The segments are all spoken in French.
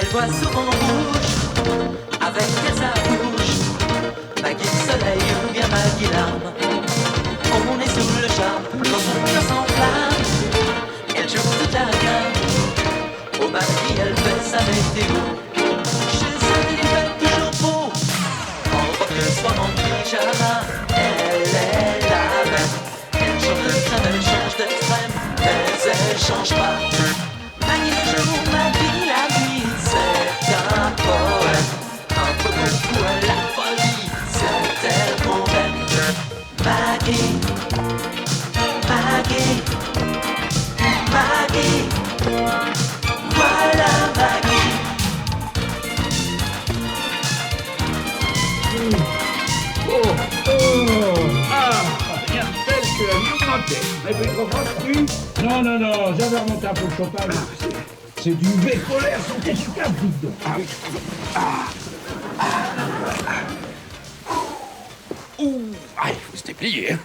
Elle voit souvent rouge, avec sa bouche. Maggie soleil ou bien Maggie larme. On est sous le charme, quand son cœur s'enflamme. Elle joue toute la gamme. Au Maggie, elle fait sa météo. Chez elle, il fait toujours beau. En robe de soie, en pyjama. Elle est la même. Elle change d'extrême, elle change d'extrême. Mais elle change pas. Maggie le jour, Maggie la nuit. C'est un poème. Entre beaucoup et la folie. C'est elle qu'on aime. Maggie, Maggie, Maggie, voilà Maggie. Rien de tel que la vie augmentée. Mais fait trop froid, tu? Non, j'avais remonté un peu le champagne. C'est du V polaire, son ketchup, dites donc. Ah oui. Ouh, il faut se déplier, hein.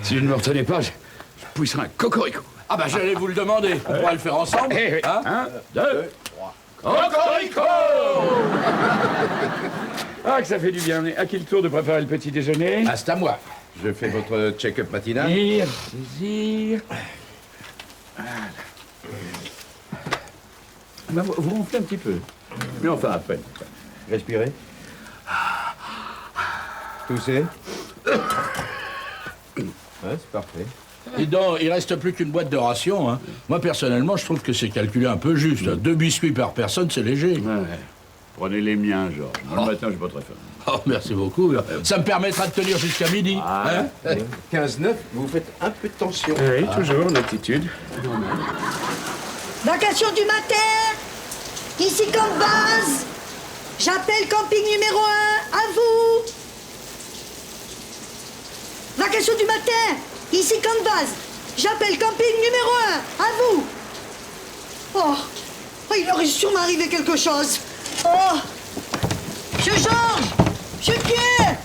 Si je ne me retenais pas, je pousserais un cocorico. Ah bah j'allais vous le demander, on pourra le faire ensemble. Hein? 1, 2, 3. Cocorico! Ah, que ça fait du bien. À qui le tour de préparer le petit déjeuner? Ah, c'est à moi. Je fais votre check-up matinal. Désir. Bah, vous ronflez un petit peu. Mais enfin, après. Respirez. Toussez. Ouais, c'est parfait. Dis donc, il reste plus qu'une boîte de rations. Hein. Moi, personnellement, je trouve que c'est calculé un peu juste. 2 biscuits par personne, c'est léger. Ouais. Prenez les miens, Georges. Moi, le matin, j'ai pas très faim. Oh, merci beaucoup. Ça me permettra de tenir jusqu'à midi. Ah. Hein 15-9, vous faites un peu de tension. Oui, toujours, en attitude. Vacation du matin. Ici comme base. J'appelle camping numéro 1. À vous. Vacation du matin. Ici comme base. J'appelle camping numéro 1. À vous. Oh, il aurait sûrement arrivé quelque chose. Oh, Monsieur Georges, Monsieur Pierre.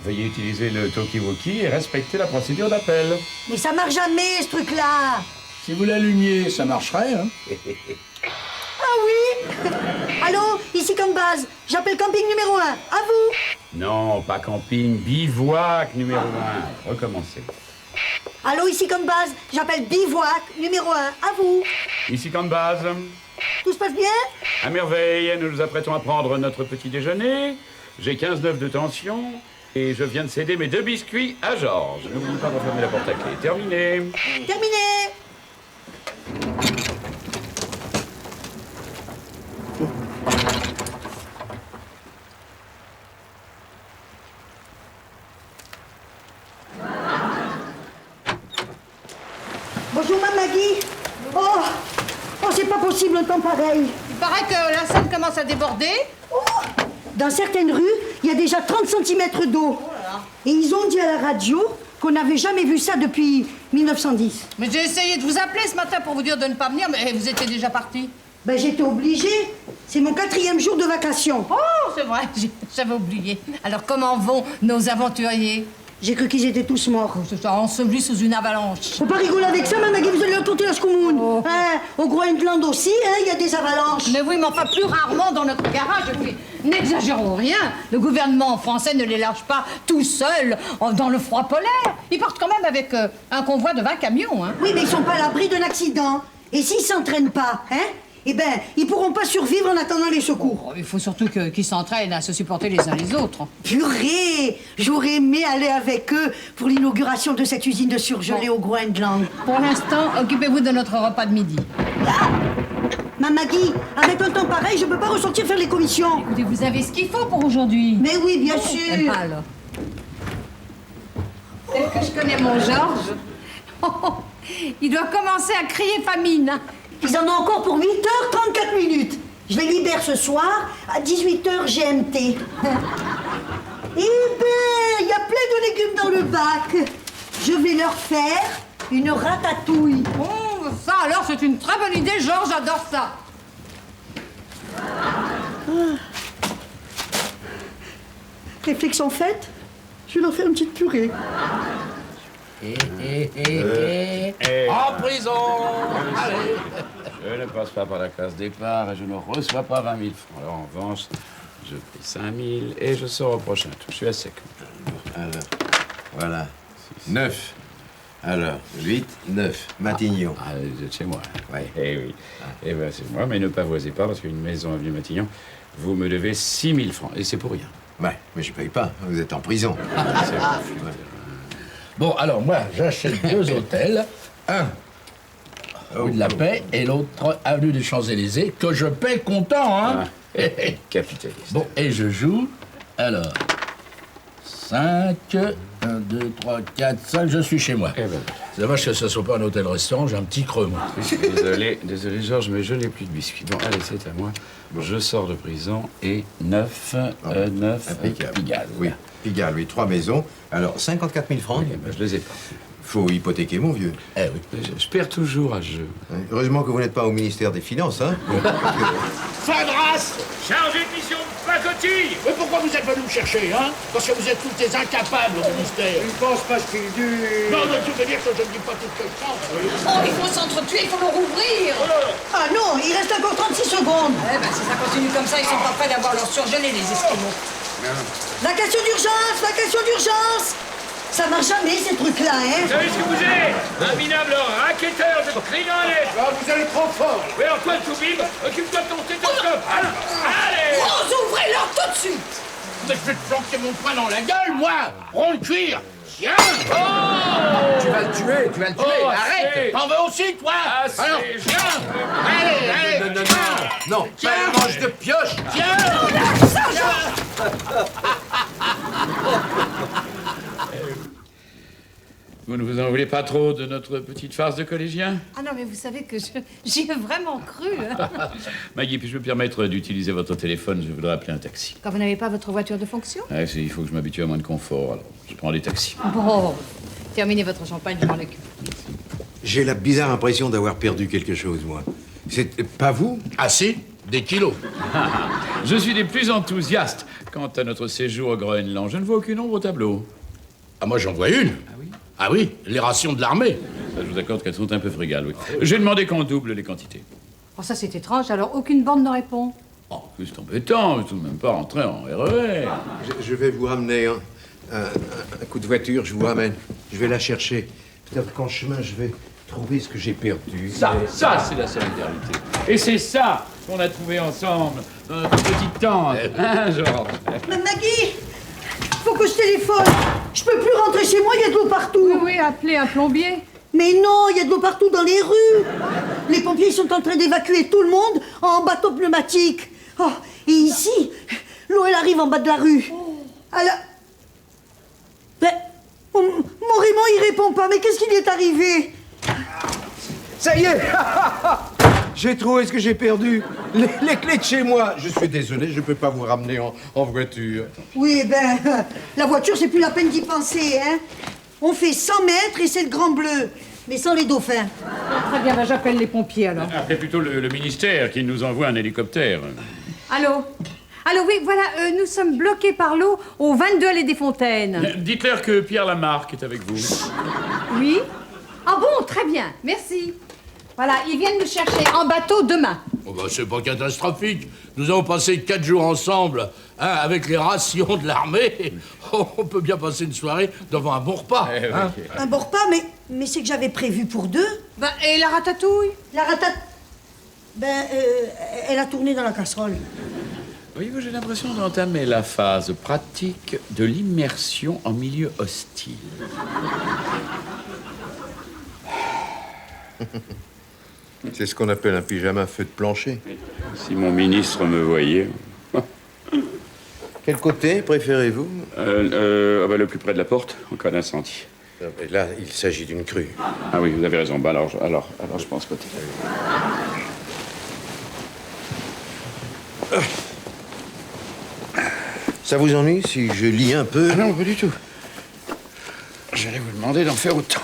Veuillez utiliser le talkie-walkie et respecter la procédure d'appel. Mais ça marche jamais, ce truc-là. Si vous l'allumiez, ça marcherait. Hein. Ah oui. Allô, ici comme base. J'appelle camping numéro 1. À vous. Non, pas camping, bivouac numéro 1. Recommencez. Allô, ici comme base. J'appelle bivouac numéro 1. À vous. Ici comme base. Tout se passe bien? À merveille, nous nous apprêtons à prendre notre petit déjeuner. J'ai 15,9 de tension et je viens de céder mes 2 biscuits à Georges. N'oubliez pas de refermer la porte à clé. Terminé. Terminé. Bonjour, Mme Maggie. Oh, c'est pas possible un temps pareil. Il paraît que la Seine commence à déborder. Oh, dans certaines rues, il y a déjà 30 cm d'eau. Et ils ont dit à la radio qu'on n'avait jamais vu ça depuis 1910. Mais j'ai essayé de vous appeler ce matin pour vous dire de ne pas venir, mais vous étiez déjà parti. Ben, j'étais obligée. C'est mon 4e jour de vacation. Oh, c'est vrai, j'avais oublié. Alors, comment vont nos aventuriers? J'ai cru qu'ils étaient tous morts. C'est ça, ensevelis sous une avalanche. Faut pas rigoler avec ça, Mme Maggie, vous allez raconter la scoumoune. Oh. Hein, au Groenland aussi, il y a des avalanches. Mais oui, mais enfin, plus rarement dans notre garage. Et puis, n'exagérons rien. Le gouvernement français ne les lâche pas tout seuls dans le froid polaire. Ils partent quand même avec un convoi de 20 camions, hein. Oui, mais ils sont pas à l'abri d'un accident. Et s'ils s'entraînent pas, eh ben, ils pourront pas survivre en attendant les secours. Oh, il faut surtout qu'ils s'entraînent à se supporter les uns les autres. Purée, j'aurais aimé aller avec eux pour l'inauguration de cette usine de surgelés au Groenland. Pour l'instant, occupez-vous de notre repas de midi. Ma Maggie, avec un temps pareil, je peux pas ressortir faire les commissions. Écoutez, vous avez ce qu'il faut pour aujourd'hui. Mais oui, bien Même sûr. pas, alors. Tel que je connais mon Georges, il doit commencer à crier famine. Ils en ont encore pour 8h34 minutes. Je les libère ce soir à 18h GMT. Eh ben, il y a plein de légumes dans le bac. Je vais leur faire une ratatouille. Oh, ça alors, c'est une très bonne idée, Georges, j'adore ça. Réflexion faite, je vais leur faire une petite purée. En prison. Allez. Je ne passe pas par la case départ et je ne reçois pas 20 000 francs. Alors en revanche, je paye 5 000 et je sors au prochain tour. Je suis à sec. Alors, voilà. 9. Alors, 8, 9. Matignon. Ah, vous êtes chez moi. Ouais. Eh oui. Eh bien, c'est moi, mais ne pavoisez pas parce qu'une maison à Vieux-Matignon, vous me devez 6 000 francs. Et c'est pour rien. Ouais, mais je paye pas. Vous êtes en prison. Bon, alors moi, j'achète 2 hôtels. Un rue de la Paix et l'autre avenue des Champs-Élysées, que je paie comptant, hein. Capitaliste. Bon, et je joue. Alors, 5, 1, 2, 3, 4, 5, je suis chez moi. Eh ben, C'est dommage que ce soit pas un hôtel-restaurant, j'ai un petit creux, moi. désolé, Georges, mais je n'ai plus de biscuits. Bon, allez, c'est à moi. Je sors de prison et 9 Pigalle. Oui, Pigalle, oui. 3 maisons. Alors, 54 000 francs. Eh ben, je les ai pas. Faut hypothéquer, mon vieux. Eh oui. Je perds toujours à ce jeu. Heureusement que vous n'êtes pas au ministère des Finances, hein. Fadras, chargé de mission de pacotille. Mais pourquoi vous êtes venu me chercher, hein? Parce que vous êtes tous des incapables au ministère. Il pense pas ce qu'il dit. Non, mais tu veux dire que je ne dis pas tout ce que je pense. Oh, il faut s'entretuer, il faut le rouvrir. Ah non, il reste encore 36 secondes. Eh ben, si ça continue comme ça, ils sont pas prêts d'avoir leur surgelé, les Esquimaux. La question d'urgence, la question d'urgence. Ça marche jamais, ces trucs-là, hein. Vous savez ce que vous êtes? Un minable racketteur de criminels. Ah, vous allez trop fort. Oui, alors toi, Toubib, occupe-toi de ton stéthoscope. Allez. Oh, ouvrez-leur tout de suite. Mais je vais te planter mon poing dans la gueule, moi. Rond de cuir. Tiens. Oh. Tu vas le tuer, Oh, arrête. assez. T'en veux aussi, toi. Assez. Alors, Viens. allez, Non, non, pas la manche de pioche. Vous ne vous en voulez pas trop de notre petite farce de collégien? Ah non, mais vous savez que j'y ai vraiment cru. Hein. Maggie, puis-je me permettre d'utiliser votre téléphone? Je voudrais appeler un taxi. Quand vous n'avez pas votre voiture de fonction? Ouais, il faut que je m'habitue à moins de confort, alors je prends les taxis. Bon, terminez votre champagne, je m'en occupe. J'ai la bizarre impression d'avoir perdu quelque chose, moi. C'est pas vous? Ah si, des kilos. Je suis des plus enthousiastes quant à notre séjour au Groenland. Je ne vois aucune ombre au tableau. Ah, moi, j'en vois une. Ah oui? Ah oui, les rations de l'armée. Ça, je vous accorde qu'elles sont un peu frugales, oui. J'ai demandé qu'on double les quantités. Oh, ça c'est étrange, alors aucune bande ne répond. Oh, plus c'est embêtant, je ne suis même pas rentré en RER. Je vais vous ramener un coup de voiture, je vous ramène. Je vais la chercher. Peut-être qu'en chemin, je vais trouver ce que j'ai perdu. Ça, c'est la solidarité. Et c'est ça qu'on a trouvé ensemble dans notre petite tente. Hein, Georges? Mais Maggie, faut que je téléphone. Je peux plus rentrer chez moi, il y a de l'eau partout. Oui, appelez un plombier. Mais non, il y a de l'eau partout dans les rues. Les pompiers sont en train d'évacuer tout le monde en bateau pneumatique. Oh, et ici, l'eau, elle arrive en bas de la rue. Alors... Ben, mon Raymond, il répond pas. Mais qu'est-ce qui lui est arrivé? Ça y est. J'ai trouvé ce que j'ai perdu. Les clés de chez moi. Je suis désolé, je peux pas vous ramener en voiture. Oui, ben, la voiture, c'est plus la peine d'y penser, hein. On fait 100 mètres et c'est le Grand Bleu, mais sans les dauphins. Très bien, ben, j'appelle les pompiers alors. Appelez plutôt le ministère qui nous envoie un hélicoptère. Allô? Allô, oui, voilà, nous sommes bloqués par l'eau au 22 allée des Fontaines. Dites-leur que Pierre Lamarck est avec vous. Oui? Ah bon, très bien, merci. Voilà, ils viennent nous chercher en bateau demain. Oh bah, c'est pas catastrophique. Nous avons passé 4 jours ensemble, hein, avec les rations de l'armée. On peut bien passer une soirée devant un bon repas. Hein. Un bon repas, mais c'est que j'avais prévu pour 2. Ben, et la ratatouille? La ratate... Ben, elle a tourné dans la casserole. Voyez-vous, j'ai l'impression d'entamer la phase pratique de l'immersion en milieu hostile. C'est ce qu'on appelle un pyjama feu de plancher. Si mon ministre me voyait... Quel côté préférez-vous? Le plus près de la porte, en cas d'incendie. Là, il s'agit d'une crue. Ah oui, vous avez raison. Bah alors, je pense côté. Ça vous ennuie si je lis un peu? Ah non, pas du tout. J'allais vous demander d'en faire autant.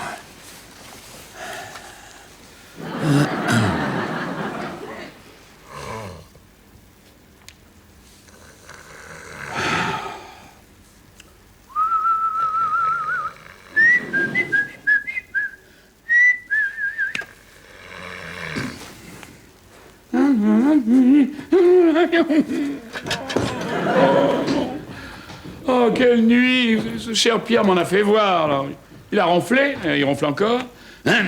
Oh, quelle nuit! Ce cher Pierre m'en a fait voir, alors. Il a ronflé, il ronfle encore.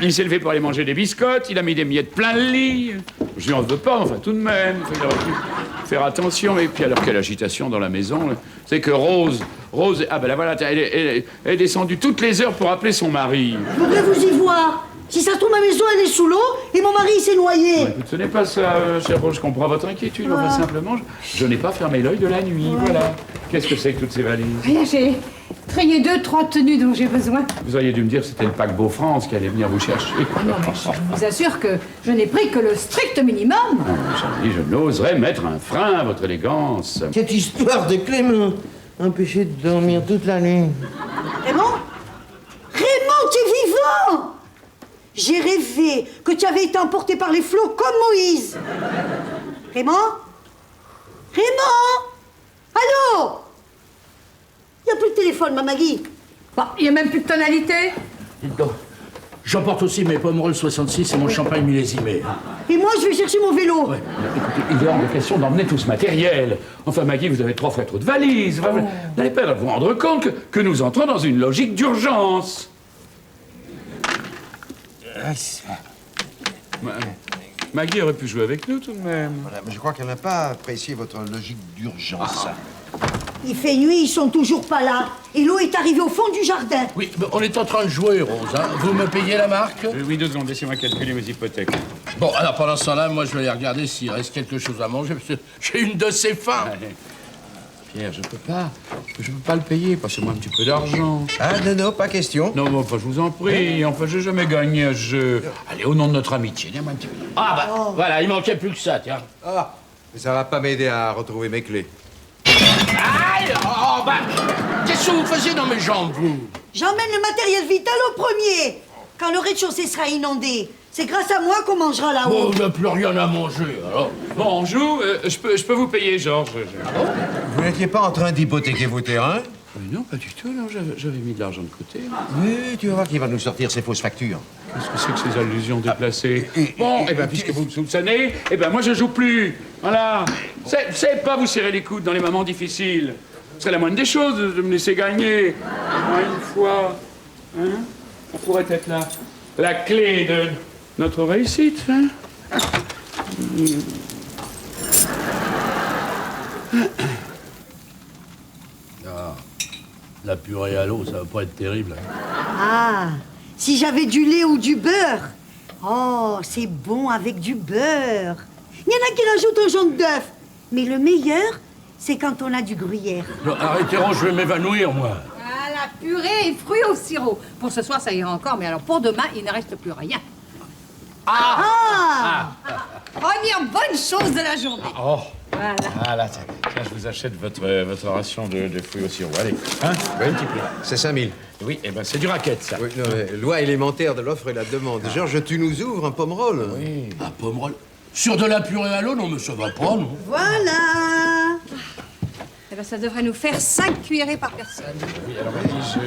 Il s'est levé pour aller manger des biscottes, il a mis des miettes plein le lit. Je lui en veux pas, enfin, tout de même. Il aurait pu faire attention. Et puis, alors, quelle agitation dans la maison. C'est que Rose, ah ben là, voilà, elle est descendue toutes les heures pour appeler son mari. Je voudrais vous y voir. Si ça se trouve, ma maison, elle est sous l'eau et mon mari s'est noyé. Écoute, ce n'est pas ça, cher Rose, je comprends votre inquiétude. Enfin, simplement, je n'ai pas fermé l'œil de la nuit, voilà. Qu'est-ce que c'est que toutes ces valises? Rien, j'ai trié 2-3 tenues dont j'ai besoin. Vous auriez dû me dire que c'était le paquebot France qui allait venir vous chercher. Ah non, mais je vous assure que je n'ai pris que le strict minimum. J'ai dit, je n'oserais mettre un frein à votre élégance. Cette histoire de clé m'a empêché de dormir toute la nuit. Raymond? Raymond, tu es vivant! J'ai rêvé que tu avais été emporté par les flots comme Moïse. Raymond? Raymond? Allô? Il n'y a plus de téléphone, ma Maggie. Bah, il n'y a même plus de tonalité. Dites donc, j'emporte aussi mes Pomerol 66 et mon champagne millésimé. Et moi, je vais chercher mon vélo. Ouais, écoutez, il est hors de question d'emmener tout ce matériel. Enfin, Maggie, vous avez 3 fois trop de valises. Vous n'allez pas vous rendre compte que nous entrons dans une logique d'urgence. Maggie aurait pu jouer avec nous tout de même. Voilà, mais je crois qu'elle n'a pas apprécié votre logique d'urgence. Il fait nuit, ils sont toujours pas là. Et l'eau est arrivée au fond du jardin. Oui, mais on est en train de jouer, Rose. Hein. Vous me payez la marque? Oui, 2 secondes, laissez-moi calculer mes hypothèques. Bon, alors pendant ce temps-là, moi je vais aller regarder s'il reste quelque chose à manger, parce que j'ai une de ces faim. Allez. Pierre, je peux pas le payer. Passez-moi un petit peu d'argent. Ah, non, pas question. Non, mais enfin, je vous en prie. Enfin, j'ai jamais gagné à ce jeu. Allez, au nom de notre amitié, donne-moi un petit peu. Ah bah, voilà, il manquait plus que ça, tiens. Ah, mais ça va pas m'aider à retrouver mes clés. Aïe! Oh, bah, qu'est-ce que vous faisiez dans mes jambes, vous? J'emmène le matériel vital au premier. Quand le rez-de-chaussée sera inondé, c'est grâce à moi qu'on mangera Bon, là-haut. on n'a plus rien à manger, alors. Bon, on joue. Je peux vous payer, Georges. Vous n'étiez pas en train d'hypothéquer vos terrains? Mais non, pas du tout. Non, j'avais mis de l'argent de côté. Oui, tu vas voir qu'il va nous sortir ses fausses factures. Qu'est-ce que c'est que ces allusions déplacées? Bon, eh ben, puisque vous me soupçonnez, eh ben, moi, je joue plus. Voilà. C'est pas vous serrer les coudes dans les moments difficiles. Ce serait la moindre des choses de me laisser gagner. Moi, une fois. Hein? On pourrait être la clé de notre réussite, hein? Ah, la purée à l'eau, ça va pas être terrible. Ah, si j'avais du lait ou du beurre. Oh, c'est bon avec du beurre. Il y en a qui rajoutent un jaune d'œuf. Mais le meilleur, c'est quand on a du gruyère. Non, arrêtez, Rose, je vais m'évanouir, moi. Ah, la purée et fruits au sirop. Pour ce soir, ça ira encore, mais alors pour demain, il ne reste plus rien. Ah, Première bonne chose de la journée. Oh, Voilà. voilà. Tiens, je vous achète votre ration de fruits au sirop. Allez, hein? Oui, un petit peu. C'est 5000. Oui, eh ben, c'est du racket, ça. Oui, non, mais loi élémentaire de l'offre et la demande. Georges, tu nous ouvres un Pomerol. Oui. Un Pomerol? Sur de la purée à l'eau, non, mais ça va pas, non? voilà. Eh ben, ça devrait nous faire 5 cuillerées par personne. Oui, alors, Marie, je suis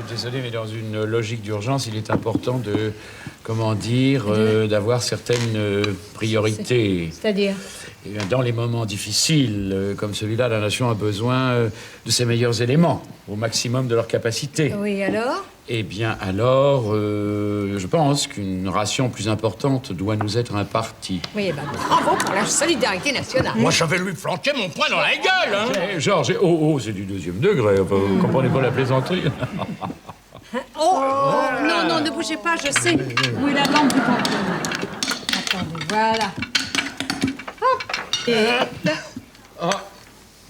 désolé, mais dans une logique d'urgence, il est important de, comment dire, d'avoir certaines priorités. C'est-à-dire? Eh bien, dans les moments difficiles comme celui-là, la nation a besoin de ses meilleurs éléments, au maximum de leur capacité. Oui, alors? Eh bien, alors, je pense qu'une ration plus importante doit nous être impartie. Oui, eh ben, bravo pour la solidarité nationale. Moi, je vais lui flanquer mon poing dans la gueule, hein! Eh, Georges, c'est du 2e degré. Enfin, vous comprenez pas la plaisanterie. Oh, non, non, ne bougez pas, je sais où est la lampe du pantalon. Attendez, voilà. Hop. Et là.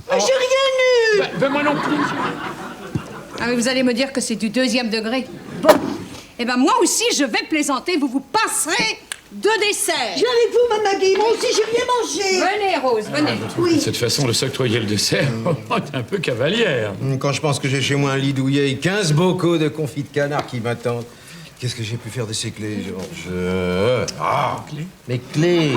Mais j'ai rien eu. Ben, moi non plus. Ah, mais vous allez me dire que c'est du 2e degré. Bon. Eh ben, moi aussi, je vais plaisanter. Vous vous passerez 2 desserts. Je viens avec vous, ma Maggie. Moi aussi, j'ai rien mangé. Venez, Rose, venez. Oui. Cette façon de s'octroyer le dessert est un peu cavalière. Quand je pense que j'ai chez moi un lit douillet et 15 bocaux de confit de canard qui m'attendent. Qu'est-ce que j'ai pu faire de ces clés, Georges? Ah, Clés? mes clés.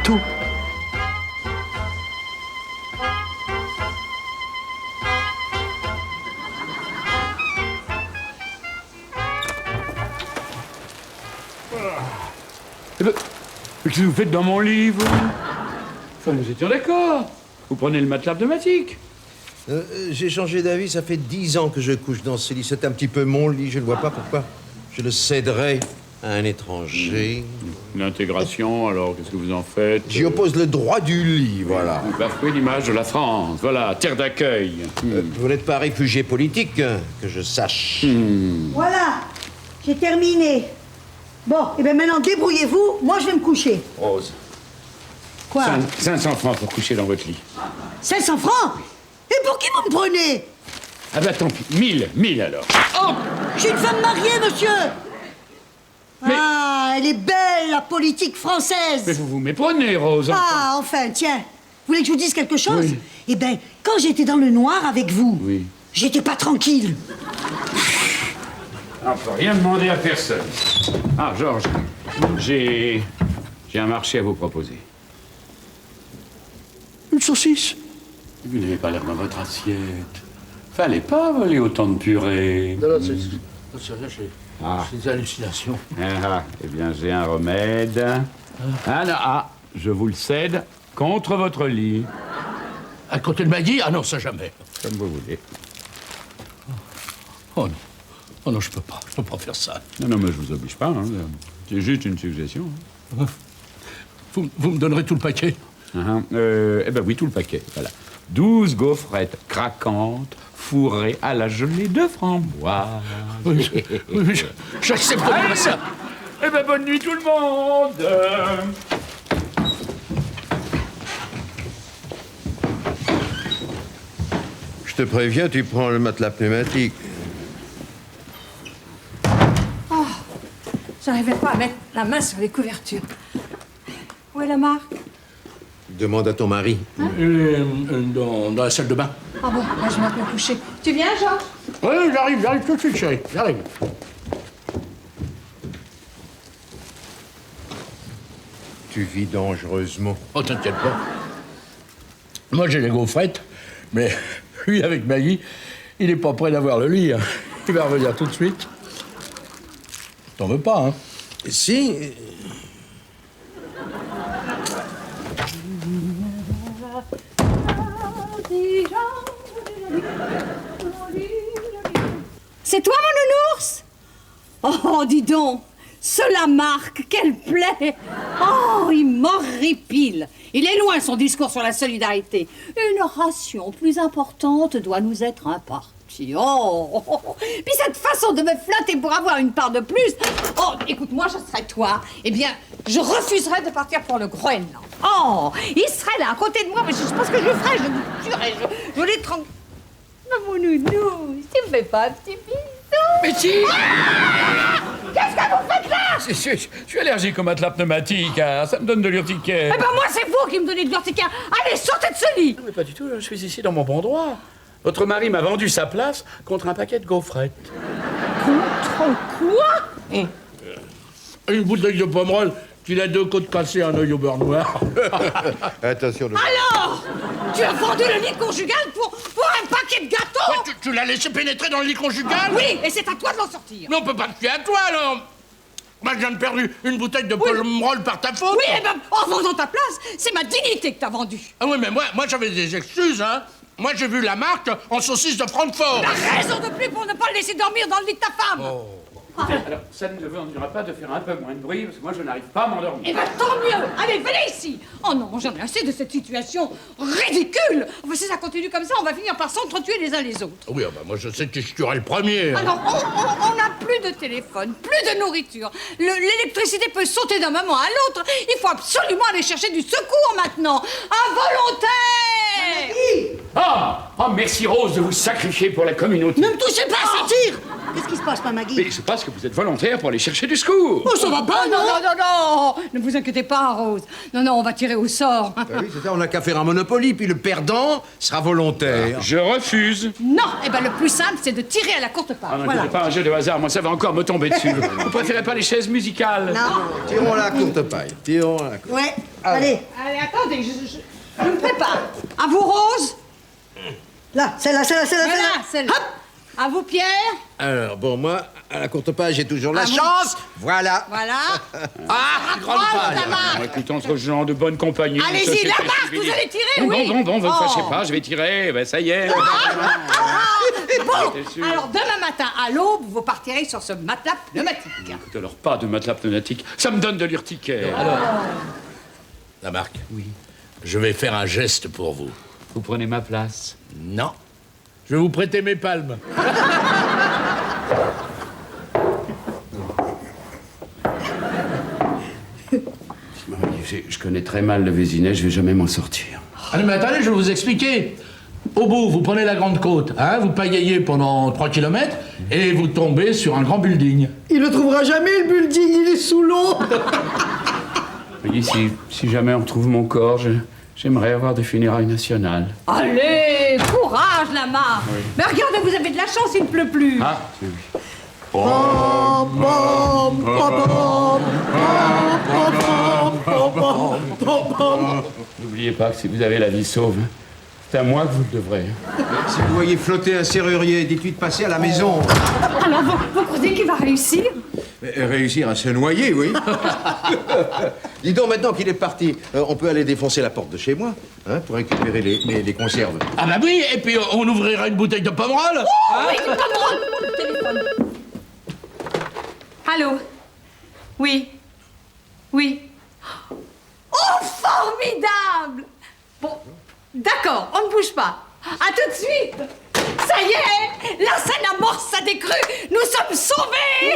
tout. Eh ben, qu'est-ce que vous faites dans mon livre? Enfin, nous étions d'accord. Vous prenez le matelas pneumatique. J'ai changé d'avis, ça fait 10 ans que je couche dans ce lit. C'est un petit peu mon lit, je ne vois pas pourquoi je le céderais à un étranger. L'intégration, alors, qu'est-ce que vous en faites? J'y oppose le droit du lit, voilà. Vous bafouez l'image de la France, voilà, terre d'accueil. Vous n'êtes pas réfugié politique, hein, que je sache. Voilà, j'ai terminé. Bon, et bien maintenant, débrouillez-vous, moi je vais me coucher. Rose. Quoi 500 francs pour coucher dans votre lit. 500 francs? Et pour qui vous me prenez? Ah bah tant pis, 1000 alors. Oh, je suis une femme mariée, monsieur. Mais- Ah, elle est belle, la politique française. Mais vous vous méprenez, Rose. Ah, enfin, tiens. Vous voulez que je vous dise quelque chose? Oui. Eh bien, quand j'étais dans le noir avec vous, Oui. j'étais pas tranquille. On peut rien demander à personne. Ah, Georges, j'ai un marché à vous proposer. Une saucisse. Vous n'avez pas l'air dans votre assiette. Fallait pas voler autant de purée. Non, c'est rien, j'ai des hallucinations. Eh bien, j'ai un remède. Je vous le cède contre votre lit. À côté de Maggie? Ah non, ça jamais. Comme vous voulez. Oh non. Oh non, je peux pas faire ça. Non, mais je vous oblige pas. Hein. C'est juste une suggestion. Vous me donnerez tout le paquet? Eh ben oui, tout le paquet. Voilà. 12 gaufrettes craquantes, fourrées à la gelée de framboise. Oui, j'accepte bien ça. Eh ben bonne nuit tout le monde. Je te préviens, tu prends le matelas pneumatique. J'arrivais pas à mettre la main sur les couvertures. Où est la marque? Demande à ton mari. Dans la salle de bain. Ah bon, moi je vais me coucher. Tu viens, Georges? Oui, j'arrive tout de suite, chérie. J'arrive. Tu vis dangereusement. Oh, t'inquiète pas. Moi, j'ai les gaufrettes, mais lui, avec Maggie, il est pas prêt d'avoir le lit. Hein. Il va revenir tout de suite. T'en veux pas, hein? Si. C'est toi, mon nounours? Oh, dis donc, cela marque, quelle plaie! Oh, il m'horripile. Il est loin, son discours sur la solidarité. Une ration plus importante doit nous être impartie. Oh. Puis cette façon de me flatter pour avoir une part de plus. Oh, écoute, moi, je serais toi. Eh bien, je refuserais de partir pour le Groenland. Oh, il serait là, à côté de moi, mais je sais pas ce que je ferais. Je vous tuerais, je les tranquille. Mon nounou, tu me fais pas un petit bisou? Mais si! Qu'est-ce que vous faites là? Je suis allergique au matelas pneumatique, hein. Ça me donne de l'urticaire. Eh ben moi, c'est vous qui me donnez de l'urticaire. Allez, sortez de ce lit. Mais pas du tout, je suis ici dans mon bon droit. Votre mari m'a vendu sa place contre un paquet de gaufrettes. Contre quoi? Une bouteille de pomerol qu'il a 2 côtes cassées, un œil au beurre noir. Attention. Alors, tu as vendu le lit conjugal pour un paquet de gâteaux? Ouais, tu l'as laissé pénétrer dans le lit conjugal? Oui, et c'est à toi de l'en sortir. Mais on peut pas te fier à toi, alors. Moi, je viens de perdre une bouteille de pomerol par ta faute. Oui, et ben, en vendant ta place, c'est ma dignité que t'as vendue. Ah oui, mais moi j'avais des excuses, hein. Moi, j'ai vu la marque en saucisse de Francfort. La raison de plus pour ne pas le laisser dormir dans le lit de ta femme. Alors, ça ne vous endurera pas de faire un peu moins de bruit, parce que moi, je n'arrive pas à m'endormir. Eh ben, tant mieux. Allez, venez ici. Oh non, j'en ai assez de cette situation ridicule. Enfin, si ça continue comme ça, on va finir par s'entretuer les uns les autres. Oui, bah moi, je sais que je tuerai le premier. hein. Alors, on n'a plus de téléphone, plus de nourriture. L'électricité peut sauter d'un moment à l'autre. Il faut absolument aller chercher du secours maintenant. Un volontaire! Ah Oh, merci Rose de vous sacrifier pour la communauté. Ne me touchez pas, ça tire. Qu'est-ce qui se passe, ma Maggie? Mais je pense que vous êtes volontaire pour aller chercher du secours. Oh, ça va pas, Ah, non. Ne vous inquiétez pas, Rose. Non, on va tirer au sort. Oui, c'est ça, on n'a qu'à faire un Monopoly, puis le perdant sera volontaire. Je refuse. Non, le plus simple, c'est de tirer à la courte paille. Ah, n'inquiétez pas, un jeu de hasard, moi ça va encore me tomber dessus. Vous préférez pas les chaises musicales? Non. Tirons la courte paille. Tirons la courte. Ouais, allez. Allez, attendez, je me prépare. À vous, Rose. Là, celle-là. Voilà, celle-là. Hop. À vous, Pierre. Alors, bon, moi, à la courte paille, j'ai toujours la Ah, bon. chance. Voilà. Voilà. Ah, grande paille. la marque. Bon, écoute, entre gens de bonne compagnie. ça, Allez-y, c'est la très marque, vous civilisé. allez tirer, oui. Bon, vous ne Oh. fâchez pas, je vais tirer. Ben, ça y est. Bon, T'es sûr? alors demain matin à l'aube, vous partirez sur ce matelas pneumatique. Écoute, alors pas de matelas pneumatique. Ça me donne de l'urticaire. Alors, la marque. Oui. Je vais faire un geste pour vous. Vous prenez ma place. Non. Je vais vous prêter mes palmes. Je connais très mal le Vésinet, je vais jamais m'en sortir. Allez, mais attendez, je vais vous expliquer. Au bout, vous prenez la grande côte, hein, vous pagayez pendant 3 km et vous tombez sur un grand building. Il le trouvera jamais, le building, il est sous l'eau. Voyez, si jamais on retrouve mon corps, j'aimerais avoir des funérailles nationales. Allez, courage, la marque. Mais regardez, vous avez de la chance, il ne pleut plus. Ah, oui. N'oubliez pas que si vous avez la vie sauve, c'est à moi que vous le devrez. Si vous voyez flotter un serrurier, dites-lui de passer à la maison. Alors, vous croyez qu'il va réussir? Réussir à se noyer, oui. Dis donc, maintenant qu'il est parti, on peut aller défoncer la porte de chez moi, hein, pour récupérer les conserves. Ah bah oui, et puis on ouvrira une bouteille de pomerol. Oui, pas drôle. Le téléphone. Allô? Oui. Oh, formidable! Bon, d'accord, on ne bouge pas. À tout de suite! Ça y est! La scène amorce sa décrue! Nous sommes sauvés!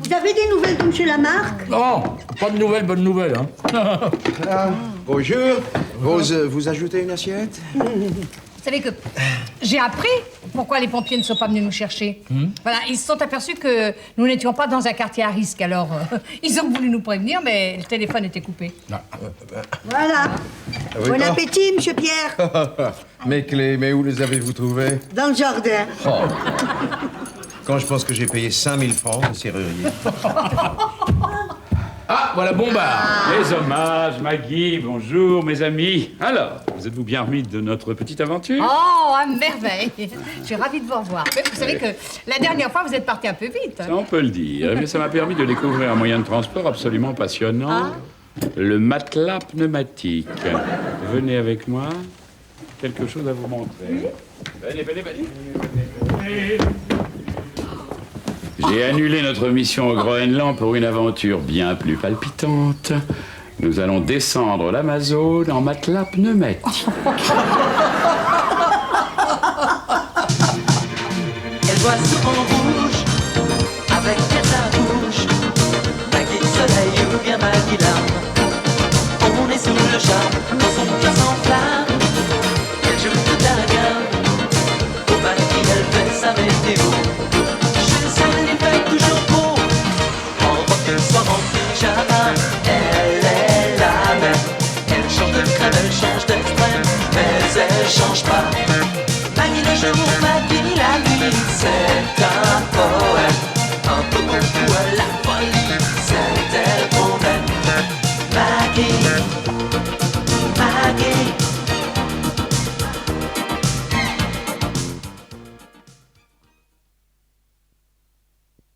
Vous avez des nouvelles de M. Lamarque? Non, pas de nouvelles, bonne nouvelle, hein. Bonjour. Rose, vous ajoutez une assiette? Vous savez que j'ai appris pourquoi les pompiers ne sont pas venus nous chercher. Voilà, ils se sont aperçus que nous n'étions pas dans un quartier à risque, alors ils ont voulu nous prévenir, mais le téléphone était coupé. Voilà. oui, Bon non. appétit, M. Pierre. Mes clés, mais où les avez-vous trouvées? Dans le jardin. Quand je pense que j'ai payé 5000 francs de serrurier. Ah, voilà Bombard. Les hommages, Maggie, bonjour, mes amis. Alors, vous êtes-vous bien remis de notre petite aventure? Oh, à merveille! Je suis ravie de vous revoir. Mais vous savez que la dernière fois, vous êtes parti un peu vite. Ça, on peut le dire. Mais ça m'a permis de découvrir un moyen de transport absolument passionnant. Le matelas pneumatique. Venez avec moi. Quelque chose à vous montrer. Venez. J'ai annulé notre mission au Groenland pour une aventure bien plus palpitante. Nous allons descendre l'Amazone en matelas pneumatique. Elle voit souvent